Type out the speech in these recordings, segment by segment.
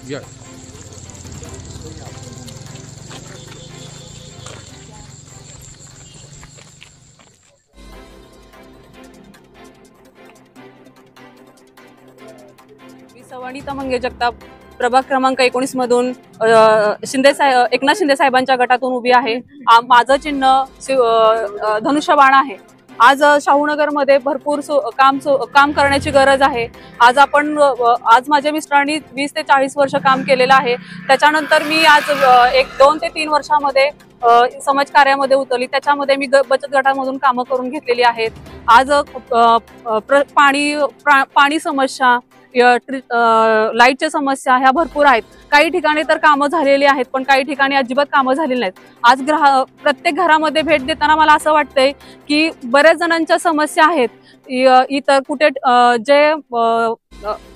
या मी सवणीता मंगे जगताप प्रभाग क्रमांक 19 मधून एकनाथ शिंदे साहेबांच्या गटातून उभी आहे। माझं चिन्ह धनुष्यबाण आहे। आज शाहूनगर मध्ये भरपूर काम करण्याची गरज आहे। आज माझ्या मिस्टरांनी 20 ते 40 वर्ष काम केलेलं आहे। त्याच्यानंतर मी आज 2 ते 3 वर्षामध्ये समाज कार्यामध्ये उतरली। त्याच्यामध्ये मी बचत गटामधून कामं करून घेतलेली आहेत। आज पाणी समस्या, लाईटच्या समस्या ह्या भरपूर आहेत। काही ठिकाणी तर कामं झालेली आहेत, पण काही ठिकाणी अजिबात कामं झालेली नाहीत। आज प्रत्येक घरामध्ये भेट देताना मला असं वाटतंय की बऱ्याच जणांच्या समस्या आहेत। इतर कुठे जे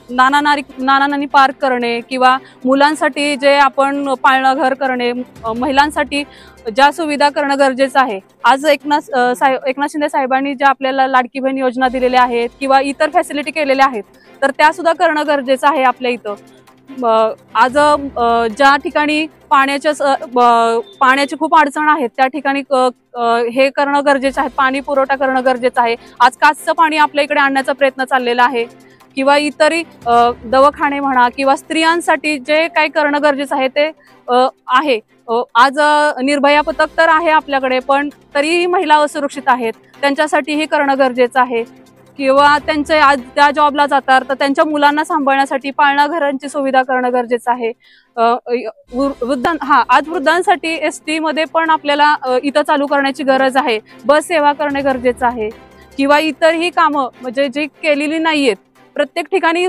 नाना नानी पार्क करणे किंवा मुलांसाठी जे आपण पाळणं घर करणे, महिलांसाठी ज्या सुविधा करणं गरजेचं आहे। आज एकनाथ शिंदे साहेबांनी ज्या आपल्याला लाडकी बहीण योजना दिलेल्या आहेत किंवा इतर फॅसिलिटी केलेल्या आहेत, तर त्या सुद्धा करणं गरजेचं आहे आपल्या इथं। आज ज्या ठिकाणी पाण्याची खूप अडचण आहे त्या ठिकाणी हे करणं गरजेचं आहे, पाणी पुरवठा करणं गरजेचं आहे। आज काचचं पाणी आपल्या इकडे आणण्याचा प्रयत्न चाललेला आहे किंवा इतरही दवाखाने म्हणा किंवा स्त्रियांसाठी जे काही करणं गरजेचं आहे ते आहे। आज निर्भया पथक तर आहे आपल्याकडे, पण तरीही महिला असुरक्षित आहेत, त्यांच्यासाठी हे करणं गरजेचं आहे। किंवा त्यांचे आज त्या जॉबला जातात तर त्यांच्या मुलांना सांभाळण्यासाठी पाळणा घरांची सुविधा करणं गरजेचं आहे। आज वृद्धांसाठी एसटी मध्ये पण आपल्याला इथं चालू करण्याची गरज आहे। बस सेवा करणे गरजेचं आहे किंवा इतरही कामं म्हणजे जी केलेली नाहीयेत, प्रत्येक ठिकाणी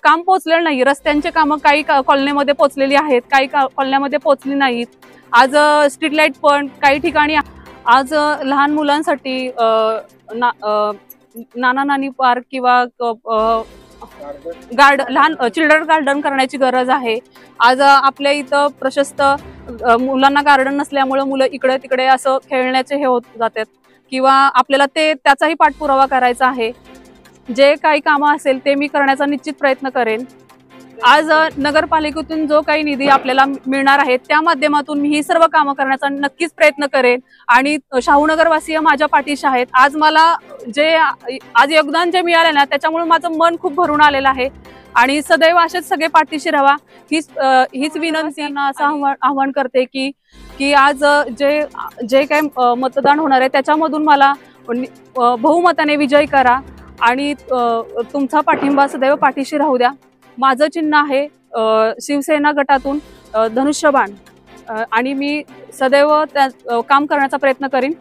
काम पोहोचलेलं नाही। रस्त्यांचे कामं काही कॉलनीमध्ये पोहोचलेली आहेत, काही कॉलन्यामध्ये पोहोचली नाहीत। आज स्ट्रीट लाईट पण काही ठिकाणी आज लहान मुलांसाठी नाना नानी पार्क किंवा लहान चिल्ड्रन गार्डन करण्याची गरज आहे। आज आपल्या इथं प्रशस्त मुलांना गार्डन नसल्यामुळे मुलं इकडे तिकडे असं खेळण्याचे हे होत जातात किंवा आपल्याला त्याचाही पाठपुरावा करायचा आहे। जे काही कामं असेल ते मी करण्याचा निश्चित प्रयत्न करेन। आज नगरपालिकेतून जो काही निधी आपल्याला मिळणार आहे त्या माध्यमातून मी ही सर्व कामं करण्याचा नक्कीच प्रयत्न करेन आणि शाहूनगरवासीय माझ्या पाठीशी आहेत। आज मला आज योगदान जे मिळाले ना त्याच्यामुळे माझं मन खूप भरून आलेलं आहे आणि सदैव असेच सगळे पाठीशी राहावा हीच विनंती असं आवाहन करते की आज जे काही मतदान होणार आहे त्याच्यामधून मला बहुमताने विजय करा आणि तुमचा पाठिंबा सदैव पाठीशी राहू द्या। माझं चिन्ह आहे शिवसेना गटातून धनुष्यबाण आणि मी सदैव काम करण्याचा प्रयत्न करीन।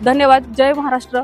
धन्यवाद। जय महाराष्ट्र।